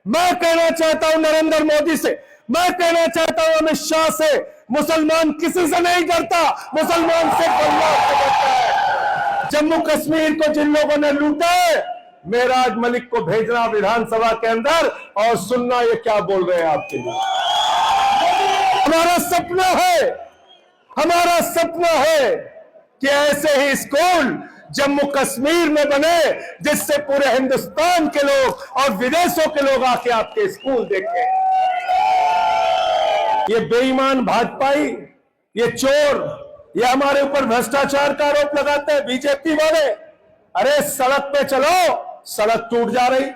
मैं कहना चाहता हूं नरेंद्र मोदी से, मैं कहना चाहता हूं अमित शाह से, मुसलमान किसी से नहीं डरता, मुसलमान सिर्फ अल्लाह से डरता है। जम्मू कश्मीर को जिन लोगों ने लूटा है, मेहराज मलिक को भेजना विधानसभा के अंदर और सुनना ये क्या बोल रहे हैं आपके लिए। हमारा सपना है, हमारा सपना है कि ऐसे ही स्कूल जम्मू कश्मीर में बने जिससे पूरे हिंदुस्तान के लोग और विदेशों के लोग आके आपके स्कूल देखें। ये बेईमान भाजपाई, ये चोर, ये हमारे ऊपर भ्रष्टाचार का आरोप लगाते हैं बीजेपी वाले। अरे सड़क पे चलो, सड़क टूट जा रही,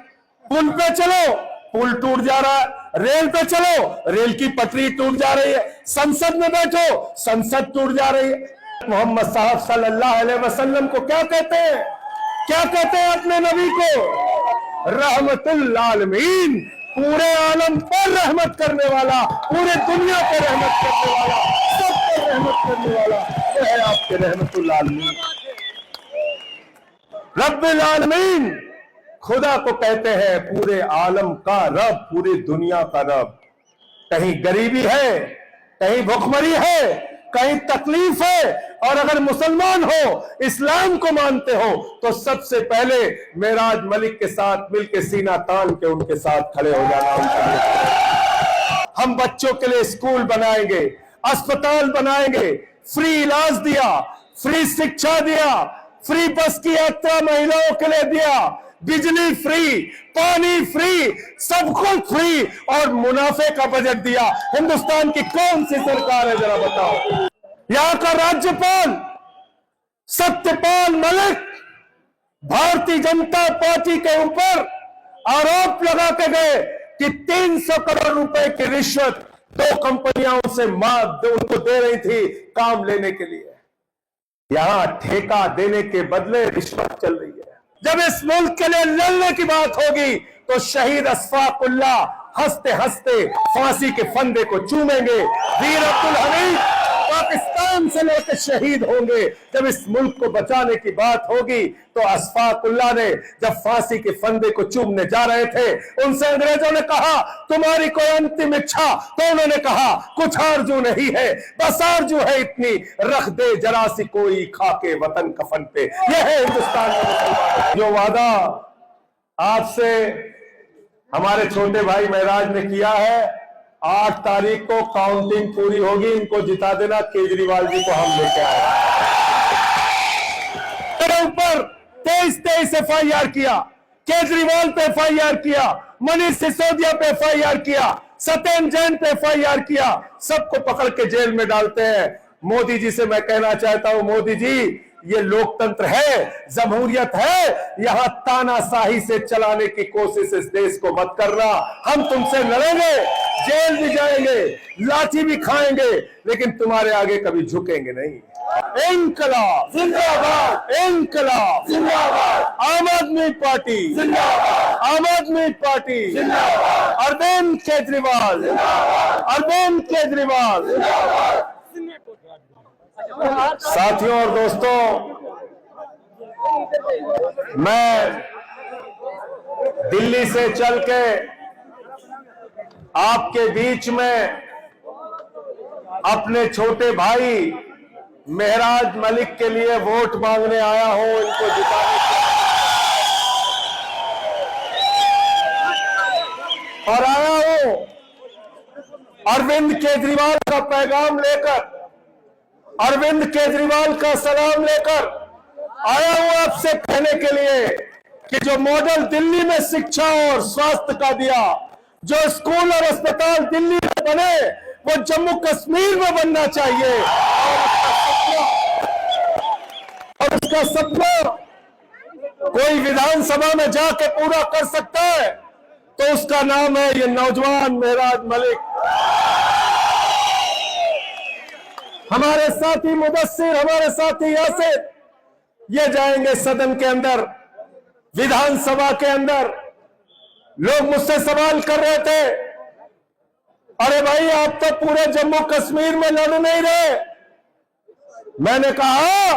पुल पे चलो, पुल टूट जा रहा है, रेल पे चलो, रेल की पटरी टूट जा रही है, संसद में बैठो, संसद टूट जा रही है। मोहम्मद साहब सल्लल्लाहु अलैहि वसल्लम को क्या कहते हैं, क्या कहते हैं अपने नबी को? रहमतुल आलमीन, पूरे आलम पर रहमत करने वाला, पूरे दुनिया पर रहमत करने वाला, सब पर रहमत करने वाला, वो है आपके रहमतुल आलमीन। रब्बुल आलमीन खुदा को कहते हैं पूरे आलम का रब, पूरी दुनिया का रब। कहीं गरीबी है, कहीं भुखमरी है, कहीं तकलीफ है, और अगर मुसलमान हो, इस्लाम को मानते हो, तो सबसे पहले मेहराज मलिक के साथ मिलकर सीना तान के उनके साथ खड़े हो जाना। हम बच्चों के लिए स्कूल बनाएंगे, अस्पताल बनाएंगे, फ्री इलाज दिया, फ्री शिक्षा दिया, फ्री बस की यात्रा महिलाओं के लिए दिया, बिजली फ्री, पानी फ्री, सब कुछ फ्री, और मुनाफे का बजट दिया। हिंदुस्तान की कौन सी सरकार है जरा बताओ? यहां का राज्यपाल सत्यपाल मलिक भारतीय जनता पार्टी के ऊपर आरोप लगा के गए कि 300 करोड़ रुपए की रिश्वत 2 कंपनियां उनसे उनको दे रही थी काम लेने के लिए। यहां ठेका देने के बदले रिश्वत चल रही है। जब इस मुल्क के लिए लड़ने की बात होगी तो शहीद अशफाकुल्लाह हंसते हंसते फांसी के फंदे को चूमेंगे। वीर अब्दुल हमीद पाकिस्तान से लड़के शहीद होंगे। जब इस मुल्क को बचाने की बात होगी तो अशफाकुल्लाह ने जब फांसी के फंदे को चूमने जा रहे थे, उनसे अंग्रेजों ने कहा तुम्हारी कोई अंतिम इच्छा? तो उन्होंने कहा कुछ आरजू नहीं है, बस आरजू है इतनी, रख दे जरा सी कोई खाके वतन कफन पे। यह है हिंदुस्तान का जो वादा आपसे हमारे छोटे भाई महराज ने किया है। 8 तारीख को काउंटिंग पूरी होगी, इनको जिता देना। केजरीवाल जी को हम लेके आए, मेरे ऊपर 23 FIR किया, केजरीवाल पे FIR किया, मनीष सिसोदिया पे FIR किया, सत्येंद्र जैन पे FIR किया, सबको पकड़ के जेल में डालते हैं। मोदी जी से मैं कहना चाहता हूं, मोदी जी ये लोकतंत्र है, जमहूरियत है, यहां तानाशाही से चलाने की कोशिश इस देश को मत करना। हम तुमसे लड़ेंगे, जेल भी जाएंगे, लाठी भी खाएंगे, लेकिन तुम्हारे आगे कभी झुकेंगे नहीं। इंकलाब जिंदाबाद, इंकलाब जिंदाबाद, आम आदमी पार्टी जिंदाबाद, आम आदमी पार्टी जिंदाबाद, अरविंद केजरीवाल जिंदाबाद, अरविंद केजरीवाल जिंदाबाद। साथियों और दोस्तों, मैं दिल्ली से चल के आपके बीच में अपने छोटे भाई मेहराज मलिक के लिए वोट मांगने आया हूं, इनको जिताने और आया हूं अरविंद केजरीवाल का पैगाम लेकर, अरविंद केजरीवाल का सलाम लेकर आया हूं आपसे कहने के लिए कि जो मॉडल दिल्ली में शिक्षा और स्वास्थ्य का दिया, जो स्कूल और अस्पताल दिल्ली में बने, वो जम्मू कश्मीर में बनना चाहिए। और उसका सपना कोई विधानसभा में जाके पूरा कर सकता है तो उसका नाम है ये नौजवान मेहराज मलिक। हमारे साथी मुदस्सिर, हमारे साथी यासिर, ये जाएंगे सदन के अंदर, विधानसभा के अंदर। लोग मुझसे सवाल कर रहे थे, अरे भाई आप तो पूरे जम्मू कश्मीर में लड़ नहीं रहे। मैंने कहा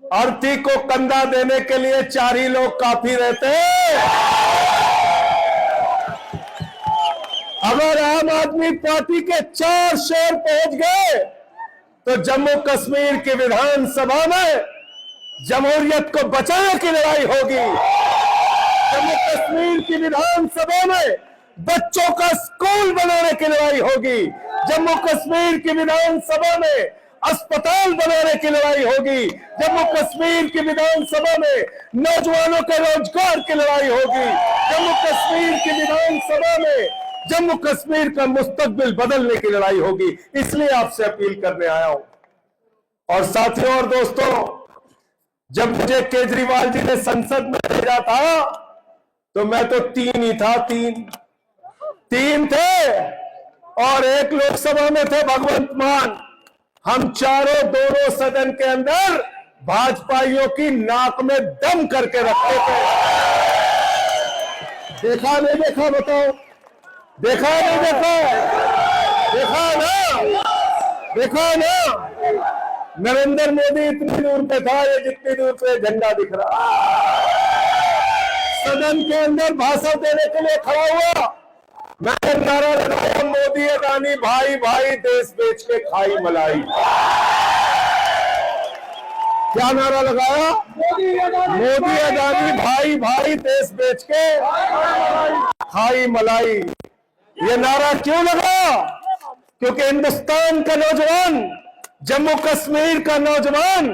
अर्थी को कंधा देने के लिए 4 ही लोग काफी रहते हैं। अगर आम आदमी पार्टी के 4 शेर पहुंच गए तो जम्मू कश्मीर की विधानसभा में जमहूरियत को बचाने की लड़ाई होगी। जम्मू कश्मीर की विधानसभा में बच्चों का स्कूल बनाने की लड़ाई होगी। जम्मू कश्मीर की विधानसभा में अस्पताल बनाने की लड़ाई होगी। जम्मू कश्मीर की विधानसभा में नौजवानों के रोजगार की लड़ाई होगी। जम्मू कश्मीर की विधानसभा में जम्मू कश्मीर का मुस्तकबिल बदलने की लड़ाई होगी। इसलिए आपसे अपील करने आया हूं। और साथियों और दोस्तों, जब मुझे केजरीवाल जी ने संसद में भेजा था तो मैं तो 3 ही था, 3 थे और 1 लोकसभा में थे भगवंत मान। हम चारों दोनों सदन के अंदर भाजपाइयों की नाक में दम करके रखते थे। देखा नहीं देखा बताओ? देखा नहीं देखा? देखा ना? देखा ना? नरेंद्र मोदी इतनी दूर पे था, ये जितनी दूर पे झंडा दिख रहा। सदन के अंदर भाषण देने के लिए खड़ा हुआ, मैंने नारा लगाया, मोदी अदानी भाई भाई देश बेच के खाई मलाई। क्या नारा लगाया? मोदी अदानी भाई भाई देश बेच के खाई मलाई। ये नारा क्यों लगा? क्योंकि हिंदुस्तान का नौजवान, जम्मू कश्मीर का नौजवान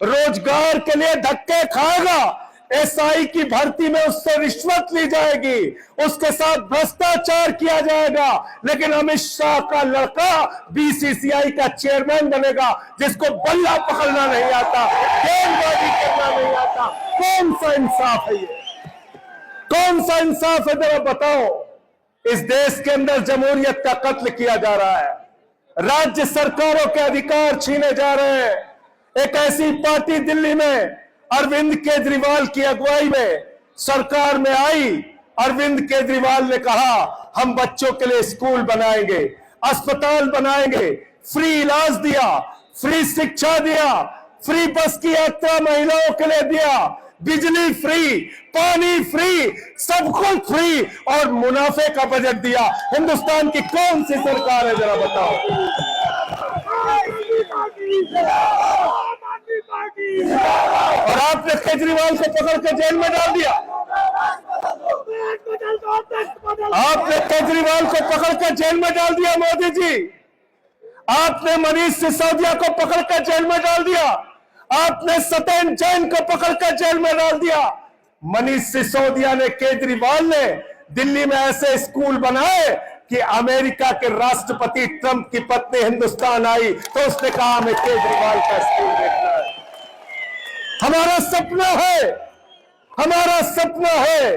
रोजगार के लिए धक्के खाएगा। एसआई की भर्ती में उससे रिश्वत ली जाएगी, उसके साथ भ्रष्टाचार किया जाएगा, लेकिन अमित शाह का लड़का बीसीसीआई का चेयरमैन बनेगा, जिसको बल्ला पकड़ना नहीं आता, गेंदबाजी करना नहीं आता। कौन सा इंसाफ है ये? कौन सा इंसाफ है? जरा बताओ। इस देश के अंदर जमहूरियत का कत्ल किया जा रहा है, राज्य सरकारों के अधिकार छीने जा रहे हैं। एक ऐसी पार्टी दिल्ली में अरविंद केजरीवाल की अगुवाई में सरकार में आई। अरविंद केजरीवाल ने कहा, हम बच्चों के लिए स्कूल बनाएंगे, अस्पताल बनाएंगे, फ्री इलाज दिया, फ्री शिक्षा दिया, फ्री बस की यात्रा महिलाओं के लिए दिया, बिजली फ्री, पानी फ्री, सब कुछ फ्री और मुनाफे का बजट दिया। हिंदुस्तान की कौन सी सरकार है? जरा बताओ। और आपने केजरीवाल को पकड़ के जेल में डाल दिया। आपने केजरीवाल को पकड़ कर जेल में डाल दिया मोदी जी। आपने मनीष सिसोदिया को पकड़ कर जेल में डाल दिया। आपने सत्येंद्र जैन को पकड़कर जेल में डाल दिया। मनीष सिसोदिया ने, केजरीवाल ने दिल्ली में ऐसे स्कूल बनाए कि अमेरिका के राष्ट्रपति ट्रंप की पत्नी हिंदुस्तान आई तो उसने कहा हमें केजरीवाल का स्कूल देखना है। हमारा सपना है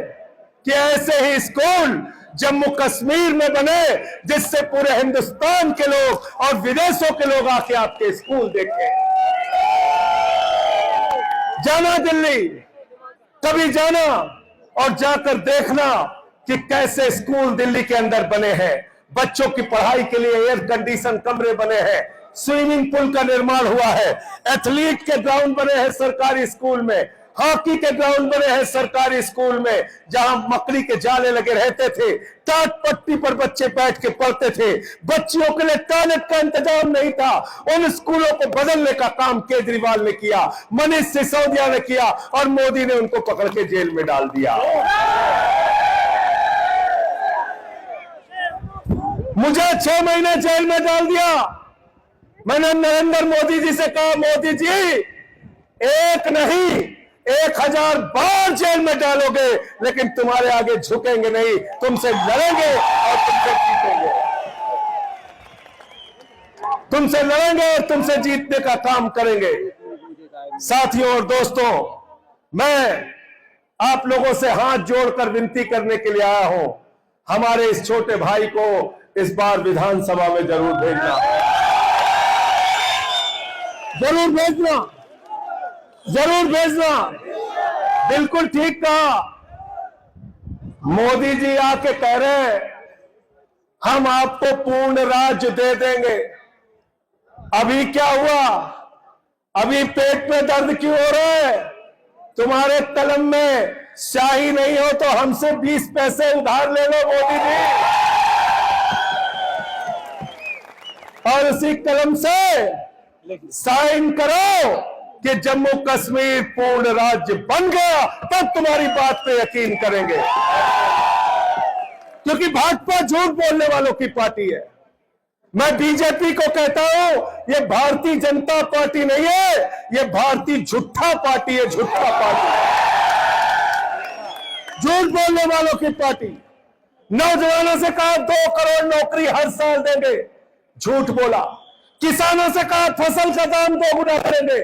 कि ऐसे ही स्कूल जम्मू कश्मीर में बने, जिससे पूरे हिंदुस्तान के लोग और विदेशों के लोग आके आपके स्कूल देखें। जाना दिल्ली, कभी जाना और जाकर देखना कि कैसे स्कूल दिल्ली के अंदर बने हैं। बच्चों की पढ़ाई के लिए एयर कंडीशन कमरे बने हैं, स्विमिंग पूल का निर्माण हुआ है, एथलीट के ग्राउंड बने हैं सरकारी स्कूल में, हॉकी के ग्राउंड बने हैं सरकारी स्कूल में, जहां मकड़ी के जाले लगे रहते थे, टाट पट्टी पर बच्चे बैठ के पढ़ते थे। बच्चियों के लिए टॉयलेट का इंतजाम नहीं था। उन स्कूलों को बदलने का काम केजरीवाल ने किया, मनीष सिसोदिया ने किया और मोदी ने उनको पकड़ के जेल में डाल दिया। मुझे 6 महीने जेल में डाल दिया। मैंने नरेंद्र मोदी जी से कहा, मोदी जी एक नहीं 1000 बार जेल में डालोगे, लेकिन तुम्हारे आगे झुकेंगे नहीं, तुमसे लड़ेंगे और तुमसे जीतेंगे। तुमसे लड़ेंगे और तुमसे जीतने का काम करेंगे। साथियों और दोस्तों, मैं आप लोगों से हाथ जोड़कर विनती करने के लिए आया हूं, हमारे इस छोटे भाई को इस बार विधानसभा में जरूर भेजना, जरूर भेजना, जरूर भेजना। बिल्कुल ठीक कहा। मोदी जी आके कह रहे हैं हम आपको पूर्ण राज्य दे देंगे। अभी क्या हुआ? अभी पेट में दर्द क्यों हो रहा है? तुम्हारे कलम में स्याही नहीं हो तो हमसे 20 पैसे उधार ले लो मोदी जी। और उसी कलम से साइन करो कि जम्मू कश्मीर पूर्ण राज्य बन गया, तब तुम्हारी बात पे यकीन करेंगे। क्योंकि भाजपा झूठ बोलने वालों की पार्टी है। मैं बीजेपी को कहता हूं, ये भारतीय जनता पार्टी नहीं है, ये भारतीय झूठा पार्टी है, झूठा पार्टी, झूठ बोलने वालों की पार्टी। नौजवानों से कहा 2 करोड़ नौकरी हर साल देंगे, झूठ बोला। किसानों से कहा फसल का दाम 2 गुना करेंगे,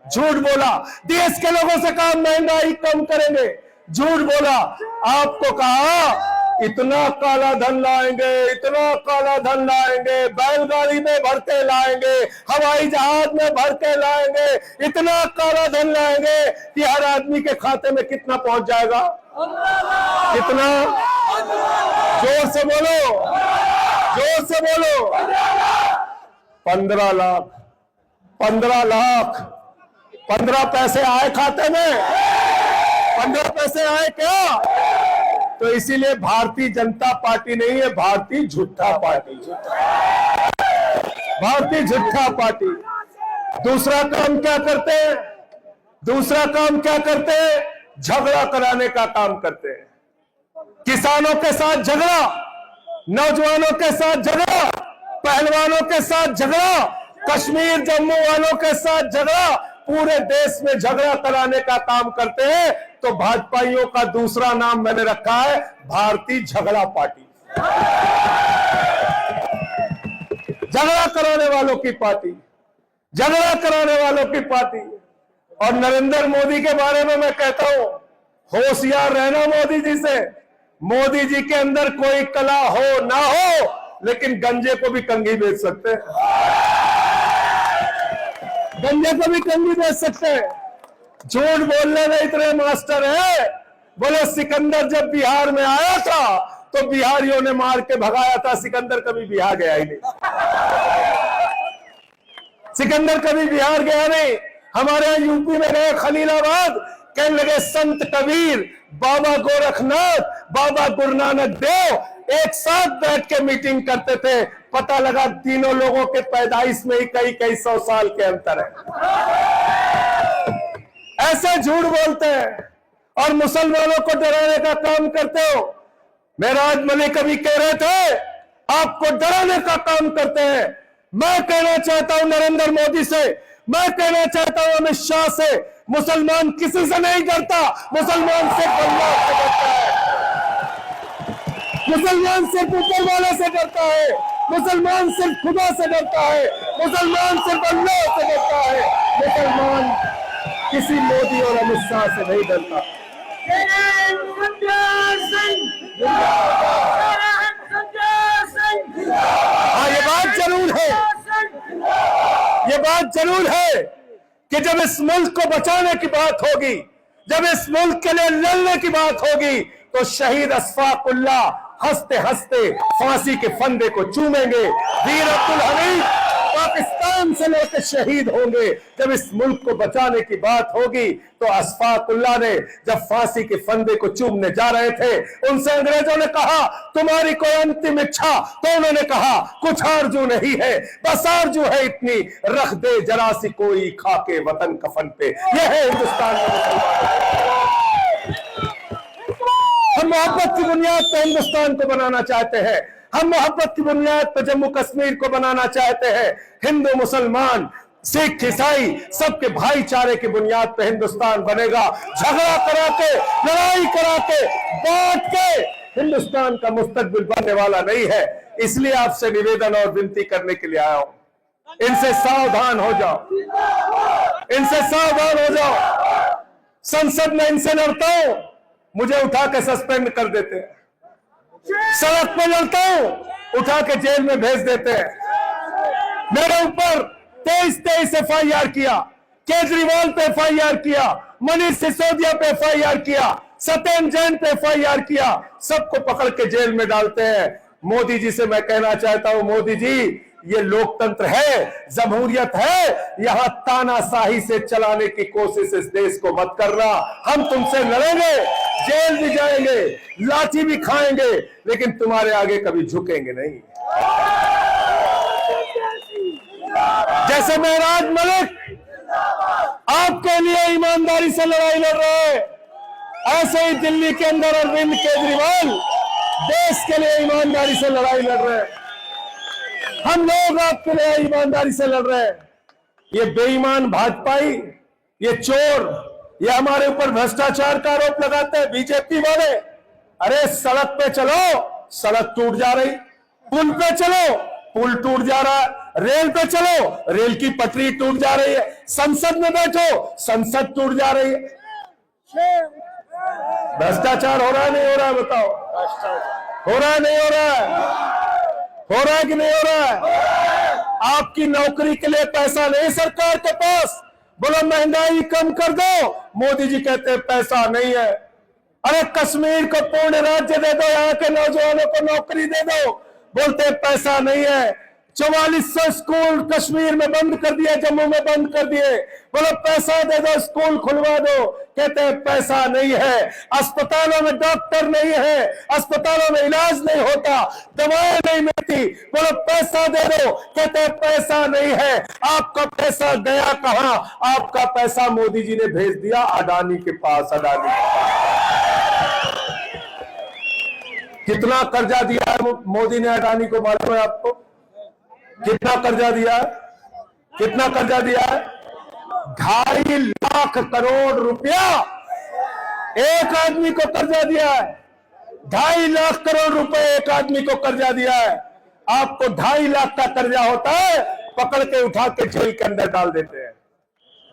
झूठ बोला। देश के लोगों से कहा महंगाई कम करेंगे, झूठ बोला। आपको कहा इतना काला धन लाएंगे, इतना काला धन लाएंगे, बैलगाड़ी में भर के लाएंगे, हवाई जहाज में भर के लाएंगे, इतना काला धन लाएंगे कि हर आदमी के खाते में कितना पहुंच जाएगा? कितना? जोर से बोलो, जोर से बोलो। 15 लाख, 15 लाख। 15 पैसे आए खाते में? 15 पैसे आए क्या? तो इसीलिए भारतीय जनता पार्टी नहीं है, भारतीय झूठा पार्टी, भारतीय झूठा पार्टी। दूसरा काम क्या करते हैं? दूसरा काम क्या करते हैं? झगड़ा कराने का काम करते हैं। किसानों के साथ झगड़ा, नौजवानों के साथ झगड़ा, पहलवानों के साथ झगड़ा, कश्मीर जम्मू वालों के साथ झगड़ा, पूरे देश में झगड़ा कराने का काम करते हैं। तो भाजपाइयों का दूसरा नाम मैंने रखा है भारतीय झगड़ा पार्टी, झगड़ा कराने वालों की पार्टी, झगड़ा कराने वालों की पार्टी। और नरेंद्र मोदी के बारे में मैं कहता हूं, होशियार रहना मोदी जी से। मोदी जी के अंदर कोई कला हो ना हो, लेकिन गंजे को भी कंघी बेच सकते हैं, गंजे को भी कंघी बेच सकते हैं। झूठ बोलने में इतने मास्टर है। बोले सिकंदर जब बिहार में आया था तो बिहारियों ने मार के भगाया था, सिकंदर कभी बिहार गया ही नहीं, सिकंदर कभी बिहार गया नहीं। हमारे यहां यूपी में गए खलीलाबाद, कहने लगे संत कबीर, बाबा गोरखनाथ, बाबा गुरु नानक देव एक साथ बैठ के मीटिंग करते थे। पता लगा तीनों लोगों के पैदाइश में ही कई कई 100 साल के अंतर है। ऐसे झूठ बोलते हैं और मुसलमानों को डराने का काम करते हो। मेराज मलिक कभी कह रहे थे आपको डराने का काम करते हैं। मैं कहना चाहता हूं नरेंद्र मोदी से, मैं कहना चाहता हूं अमित शाह से, मुसलमान किसी से नहीं डरता, मुसलमान सिर्फ अल्लाह से डरता है, मुसलमान सिर्फ ऊपर वाले से डरता है, मुसलमान सिर्फ खुदा से डरता है, मुसलमान सिर्फ अल्लाह से डरता है। मुसलमान किसी मोदी और अमित शाह से नहीं डरता। हाँ, ये बात जरूर है, ये बात जरूर है कि जब इस मुल्क को बचाने की बात होगी, जब इस मुल्क के लिए लड़ने की बात होगी, तो शहीद अशफाकुल्लाह हंसते हंसते फांसी के फंदे को चूमेंगे। वीर अब्दुल हमीद पाकिस्तान से लौटे शहीद होंगे। जब इस मुल्क को बचाने की बात होगी, तो अशफाकुल्लाह ने जब फांसी के फंदे को चूमने जा रहे थे, उनसे अंग्रेजों ने कहा तुम्हारी कोई अंतिम इच्छा? तो उन्होंने कहा कुछ आरजू नहीं है, बस आरजू है इतनी, रख दे जरा सी कोई खाके वतन कफन पे। यह है हिंदुस्तान में मुसलमान। हम मोहब्बत की बुनियाद पर हिंदुस्तान को बनाना चाहते हैं, हम मोहब्बत की बुनियाद पर जम्मू कश्मीर को बनाना चाहते हैं। हिंदू मुसलमान सिख ईसाई सबके भाईचारे की बुनियाद पर हिंदुस्तान बनेगा। झगड़ा करा के, लड़ाई करा के, बांट के हिंदुस्तान का मुस्तकबिल बनने वाला नहीं है। इसलिए आपसे निवेदन और विनती करने के लिए आया हूं, इनसे सावधान हो जाओ, इनसे सावधान हो जाओ। संसद में इनसे लड़ता हूं, मुझे उठा के सस्पेंड कर देते हैं, सड़क पे लड़ता हूं, उठा के जेल में भेज देते हैं। मेरे ऊपर 23 FIR किया, केजरीवाल पे FIR किया, मनीष सिसोदिया पे FIR किया, सत्येंद्र जैन पे FIR किया, सबको पकड़ के जेल में डालते हैं। मोदी जी से मैं कहना चाहता हूं, मोदी जी ये लोकतंत्र है, जमहूरियत है, यहां तानाशाही से चलाने की कोशिश इस देश को मत करना। हम तुमसे लड़ेंगे, जेल भी जाएंगे, लाठी भी खाएंगे, लेकिन तुम्हारे आगे कभी झुकेंगे नहीं। जैसे महराज मलिक आपके लिए ईमानदारी से लड़ाई लड़ रहे हैं, ऐसे ही दिल्ली के अंदर अरविंद केजरीवाल देश के लिए ईमानदारी से लड़ाई लड़ रहे हैं। हम लोग आपके लिए ईमानदारी से लड़ रहे हैं। ये बेईमान भाजपाई, ये चोर, ये हमारे ऊपर भ्रष्टाचार का आरोप लगाते हैं बीजेपी वाले। अरे सड़क पे चलो, सड़क टूट जा रही, पुल पे चलो, पुल टूट जा रहा है, रेल पे चलो, रेल की पटरी टूट जा रही है, संसद में बैठो, संसद टूट जा रही है। भ्रष्टाचार हो रहा है नहीं हो रहा है? बताओ, हो रहा है नहीं हो रहा है? हो रहा है कि नहीं हो रहा है? आपकी नौकरी के लिए पैसा नहीं सरकार के पास, बोलो महंगाई कम कर दो, मोदी जी कहते हैं पैसा नहीं है। अरे कश्मीर को पूर्ण राज्य दे दो, यहाँ के नौजवानों को नौकरी दे दो, बोलते पैसा नहीं है। 4400 स्कूल कश्मीर में बंद कर दिए, जम्मू में बंद कर दिए, बोलो पैसा दे दो, स्कूल खुलवा दो, कहते हैं पैसा नहीं है। अस्पतालों में डॉक्टर नहीं है, अस्पतालों में इलाज नहीं होता, दवाएं नहीं मिलती, बोलो पैसा दे दो, कहते हैं पैसा नहीं है। आपका पैसा गया कहां? आपका पैसा मोदी जी ने भेज दिया अडानी के पास। अडानी कितना कर्जा दिया है मोदी ने अडानी को, मालूम है आपको? कितना कर्जा दिया है? कितना कर्जा दिया है? 2.5 लाख करोड़ रुपया एक आदमी को कर्जा दिया है। 2.5 लाख करोड़ रुपए एक आदमी को कर्जा दिया है। आपको 2.5 लाख का कर्जा होता है, पकड़ के उठा के जेल के अंदर डाल देते हैं।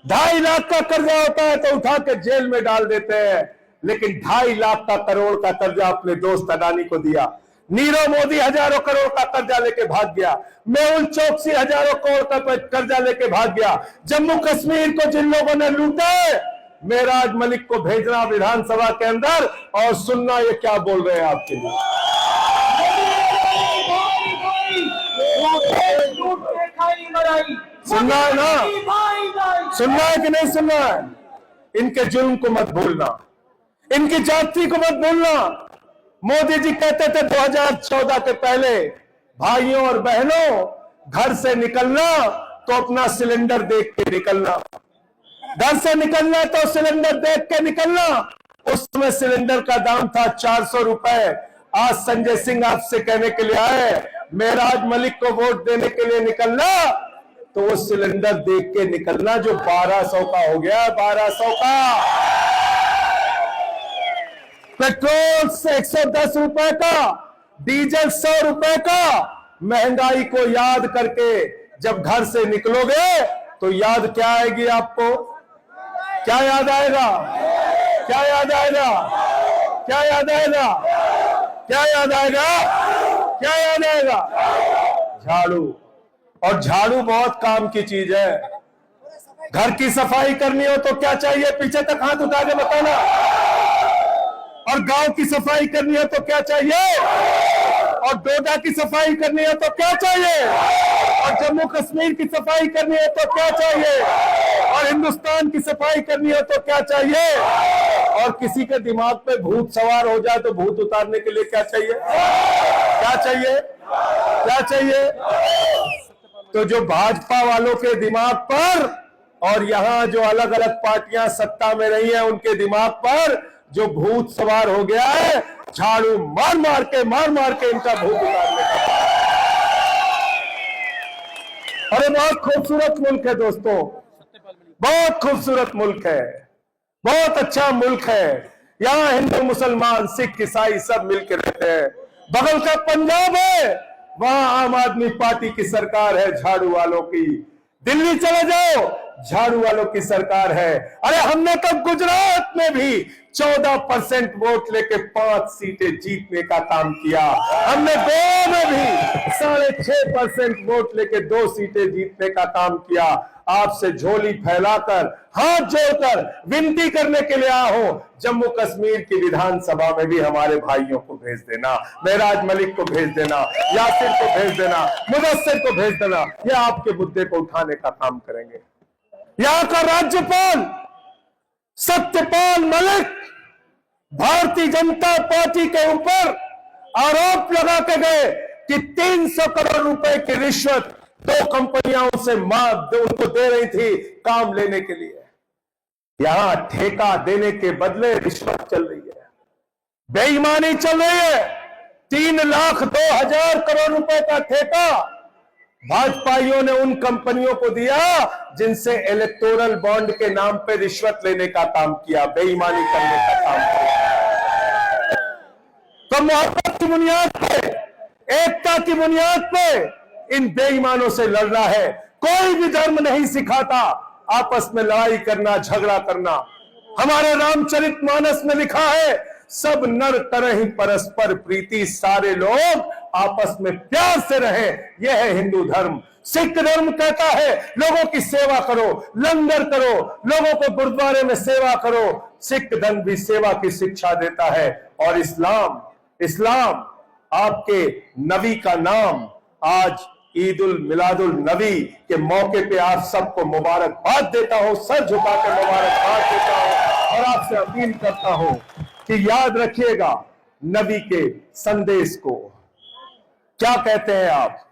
2.5 लाख का कर्जा होता है तो उठा के जेल में डाल देते हैं, लेकिन 2.5 लाख का करोड़ का कर्जा अपने दोस्त अडानी को दिया। नीरव मोदी हजारों करोड़ का कर्जा लेके भाग गया, मेहुल चोकसी हजारों करोड़ का कर्जा लेके भाग गया। जम्मू कश्मीर को जिन लोगों ने लूटा है, महराज मलिक को भेजना विधानसभा के अंदर और सुनना ये क्या बोल रहे हैं आपके लिए। सुनना है ना? सुनना है कि नहीं सुनना है? इनके जुल्म को मत भूलना, इनकी जाति को मत भूलना। मोदी जी कहते थे 2014 के पहले, भाइयों और बहनों घर से निकलना तो अपना सिलेंडर देख के निकलना, घर से निकलना तो सिलेंडर देख के निकलना। उस समय सिलेंडर का दाम था 400 रुपए। आज संजय सिंह आपसे कहने के लिए आए, महराज मलिक को वोट देने के लिए निकलना तो वो सिलेंडर देख के निकलना जो 1200 का हो गया, 1200 का। पेट्रोल से 110 रुपए का, डीजल 100 रुपए का। महंगाई को याद करके जब घर से निकलोगे तो याद क्या आएगी आपको? क्या याद आएगा? क्या याद आएगा? क्या याद आएगा? क्या याद आएगा? क्या याद आएगा? झाड़ू। और झाड़ू बहुत काम की चीज है। घर की सफाई करनी हो तो क्या चाहिए? पीछे तक हाथ उठा के बताना। और गांव की सफाई करनी है तो क्या चाहिए? और डोडा की सफाई करनी है तो क्या चाहिए? और जम्मू कश्मीर की सफाई करनी है तो क्या चाहिए? और हिंदुस्तान की सफाई करनी है तो क्या चाहिए? और किसी के दिमाग पे भूत सवार हो जाए तो भूत उतारने के लिए क्या चाहिए? क्या चाहिए? क्या चाहिए? तो जो भाजपा वालों के दिमाग पर और यहां जो अलग अलग पार्टियां सत्ता में रही हैं उनके दिमाग पर जो भूत सवार हो गया है, झाड़ू मार मार के इनका भूत उतारने का। अरे बहुत खूबसूरत मुल्क है दोस्तों, बहुत खूबसूरत मुल्क है, बहुत अच्छा मुल्क है। यहाँ हिंदू मुसलमान सिख ईसाई सब मिलकर रहते हैं। बगल का पंजाब है, वहां आम आदमी पार्टी की सरकार है, झाड़ू वालों की। दिल्ली चले जाओ, झाड़ू वालों की सरकार है। अरे हमने तो गुजरात में भी 14% वोट लेके 5 सीटें जीतने का काम किया। हमने गोवा में भी 6.5% वोट लेके 2 सीटें जीतने का काम किया। आपसे झोली फैलाकर हाथ जोड़कर विनती करने के लिए आया हूं, जम्मू कश्मीर की विधानसभा में भी हमारे भाइयों को भेज देना, महराज मलिक को भेज देना, यासिर को भेज देना, मुदस्सिर को भेज देना। ये आपके मुद्दे को उठाने का काम करेंगे। यहां का राज्यपाल सत्यपाल मलिक भारतीय जनता पार्टी के ऊपर आरोप लगा के गए कि 300 करोड़ रुपए की रिश्वत दो कंपनियां उनको दे रही थी काम लेने के लिए। यहां ठेका देने के बदले रिश्वत चल रही है, बेईमानी चल रही है। 3,02,000 करोड़ रुपए का ठेका भाजपाइयों ने उन कंपनियों को दिया जिनसे इलेक्टोरल बॉन्ड के नाम पे रिश्वत लेने का काम किया, बेईमानी करने का काम किया। तो मोहब्बत की बुनियाद पे, एकता की बुनियाद पे इन बेईमानों से लड़ना है। कोई भी धर्म नहीं सिखाता आपस में लड़ाई करना, झगड़ा करना। हमारे रामचरितमानस में लिखा है, सब नर तरह ही परस्पर प्रीति, सारे लोग आपस में प्यार से रहें। यह है हिंदू धर्म। सिख धर्म कहता है लोगों की सेवा करो, लंगर करो, लोगों को गुरुद्वारे में सेवा करो। सिख धर्म भी सेवा की शिक्षा देता है। और इस्लाम आपके नबी का नाम, आज ईद उल मिलादुल नबी के मौके पे आप सबको मुबारकबाद देता हूं, सर झुका के मुबारकबाद देता हूं और आपसे अपील करता हूं कि याद रखिएगा नबी के संदेश को। क्या कहते हैं आप?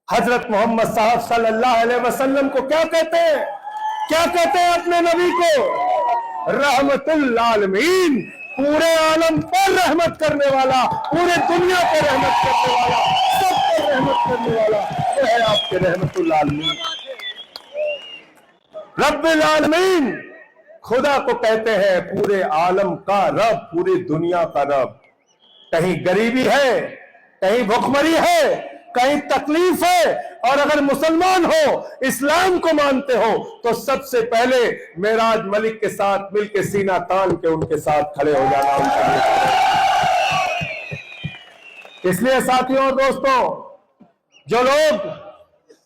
हजरत मोहम्मद साहब सल्लल्लाहु अलैहि वसल्लम को क्या कहते हैं? क्या कहते हैं अपने नबी को? रहमतुल आलमीन, पूरे आलम पर रहमत करने वाला, पूरे दुनिया पर रहमत करने वाला, सब पर रहमत करने वाला, वो है आपके रहमतुल आलमीन। रब्बुल आलमीन खुदा को कहते हैं पूरे आलम का रब, पूरी दुनिया का रब। कहीं गरीबी है, कहीं भुखमरी है, कहीं तकलीफ है, और अगर मुसलमान हो, इस्लाम को मानते हो, तो सबसे पहले मेराज मलिक के साथ मिलकर सीना तान के उनके साथ खड़े हो जाना इसलिए साथियों और दोस्तों, जो लोग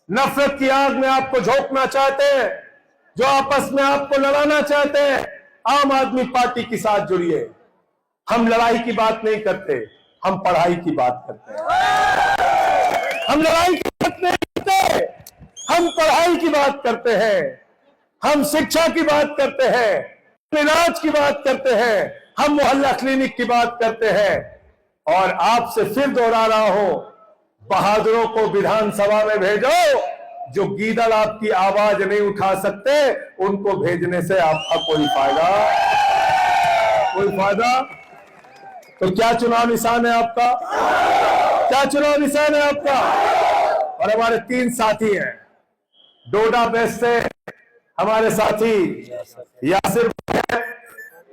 नफरत की आग में आपको झोंकना चाहते हैं, जो आपस में आपको लड़ाना चाहते हैं, आम आदमी पार्टी के साथ जुड़िए। हम लड़ाई की बात नहीं करते, हम पढ़ाई की बात करते हैं। हम लड़ाई की बात नहीं करते, हम पढ़ाई की बात करते हैं। हम शिक्षा की बात करते हैं, इलाज की बात करते हैं, हम मोहल्ला क्लिनिक की बात करते हैं। और आपसे फिर दोहरा रहा हूं, बहादुरों को विधानसभा में भेजो। जो गीदड़ आपकी आवाज नहीं उठा सकते, उनको भेजने से आपका कोई फायदा? तो क्या चुनाव निशान है आपका? क्या चुनाव निशान है आपका? और हमारे 3 साथी हैं डोडा बेस से, हमारे साथी यासिर हैं,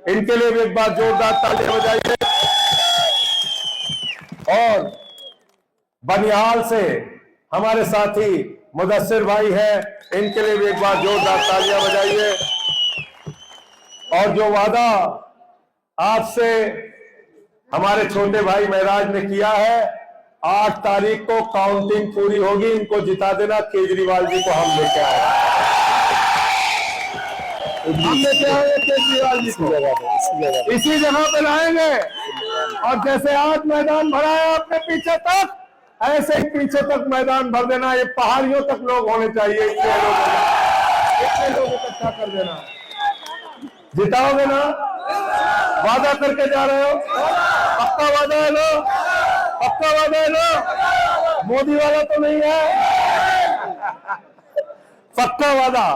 इनके लिए भी एक बार जोरदार तालियां बजाइए। और बनिहाल से हमारे साथी मुदस्सिर भाई हैं, इनके लिए भी एक बार जोरदार तालियां बजाइए। और जो वादा आपसे हमारे छोटे भाई महराज ने किया है, 8 तारीख को काउंटिंग पूरी होगी, इनको जिता देना। केजरीवाल जी को हम लेके आए, केजरीवाल जी को इसी जगह पे लाएंगे। और जैसे आज मैदान भरा है आपने पीछे तक, ऐसे ही पीछे तक मैदान भर देना। ये पहाड़ियों तक लोग होने चाहिए, इतने लोग इकट्ठा कर देना। जिताओगे ना? वादा करके जा रहे हो? पक्का वादा है ना? पक्का वादा है ना? मोदी वाला तो नहीं है? पक्का वादा,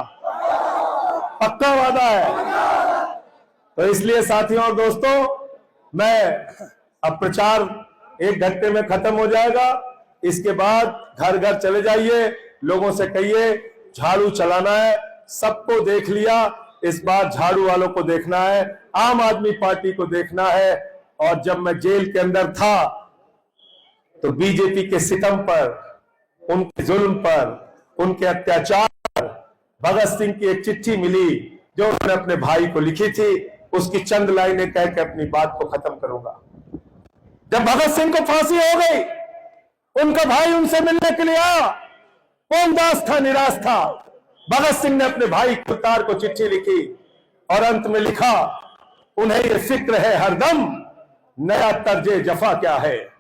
पक्का वादा है। तो इसलिए साथियों और दोस्तों, मैं अब प्रचार 1 घंटे में खत्म हो जाएगा। इसके बाद घर घर चले जाइए, लोगों से कहिए झाड़ू चलाना है। सबको देख लिया, इस बार झाड़ू वालों को देखना है, आम आदमी पार्टी को देखना है। और जब मैं जेल के अंदर था तो बीजेपी के सितम पर, उनके जुल्म पर, उनके अत्याचार, भगत सिंह की एक चिट्ठी मिली जो उन्होंने अपने भाई को लिखी थी। उसकी चंद लाइनें कह के अपनी बात को खत्म करूंगा। जब भगत सिंह को फांसी हो गई, उनका भाई उनसे मिलने के लिए आया। मोहनदास था, निराश था। भगत सिंह ने अपने भाई कुलतार को चिट्ठी लिखी और अंत में लिखा, उन्हें यह फिक्र है हरदम, नया तर्जे जफा क्या है।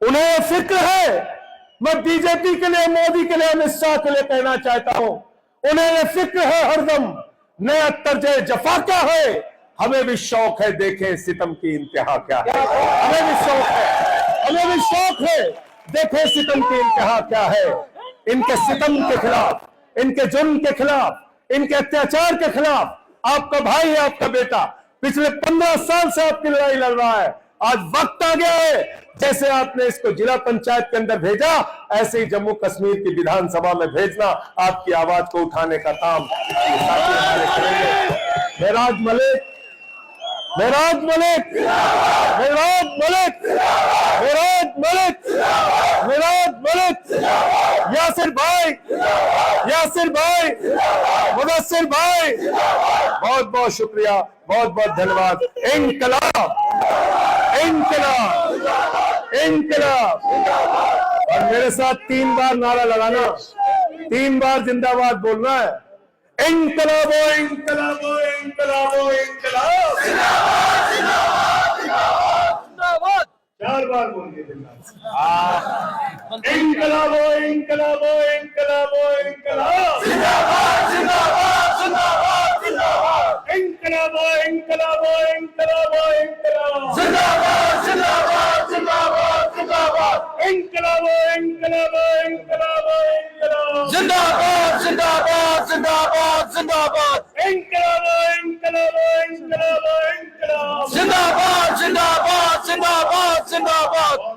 उन्हें यह फिक्र है, मैं बीजेपी के लिए, मोदी के लिए, अमित शाह के लिए कहना चाहता हूं, उन्हें यह फिक्र है हरदम, नया तर्जे जफा क्या है। हमें भी शौक है देखें सितम की इंतहा क्या है। हमें भी शौक है, हमें भी शौक है देखें सितम की इंतहा क्या है। इनके सितम के खिलाफ, इनके जुल्म के खिलाफ, इनके अत्याचार के खिलाफ। आपका भाई है, आपका बेटा पिछले 15 साल से आपकी लड़ाई लड़ रहा है। आज वक्त आ गया है, जैसे आपने इसको जिला पंचायत के अंदर भेजा, ऐसे ही जम्मू कश्मीर की विधानसभा में भेजना, आपकी आवाज को उठाने का काम हमारे करेंगे। मेराज मलिक, मेराज मलिक, मेराज मलिक, मेराज मलिक, मेराज मलिक, यासिर भाई, यासिर भाई, मुदस्सिर भाई, बहुत बहुत शुक्रिया, बहुत बहुत धन्यवाद। इंकलाब, इंकलाब, इंकलाब। और मेरे साथ 3 बार नारा लगाना, 3 बार जिंदाबाद बोलना है। इंकलाबो, इंकलाबो, इंकलाबो, इंकलाब। 4 बार बोलिए जिंदाबाद। इंकलाबो, इंकलाबो, इंकलाबो, इंकलाब। इंकलाबो, इंकलाबो, इंकलाबो, इंकलाब। इंकलाबो, इंकलाबो, इंकलाबो, इंकलाब। जिंदाबाद जिंदाबाद जिंदाबाद जिंदाबाद इंकलाबो, इंकलाबो, इंकलाबो, इंकलाब। जिंदाबाद जिंदाबाद जिंदाबाद जिंदाबाद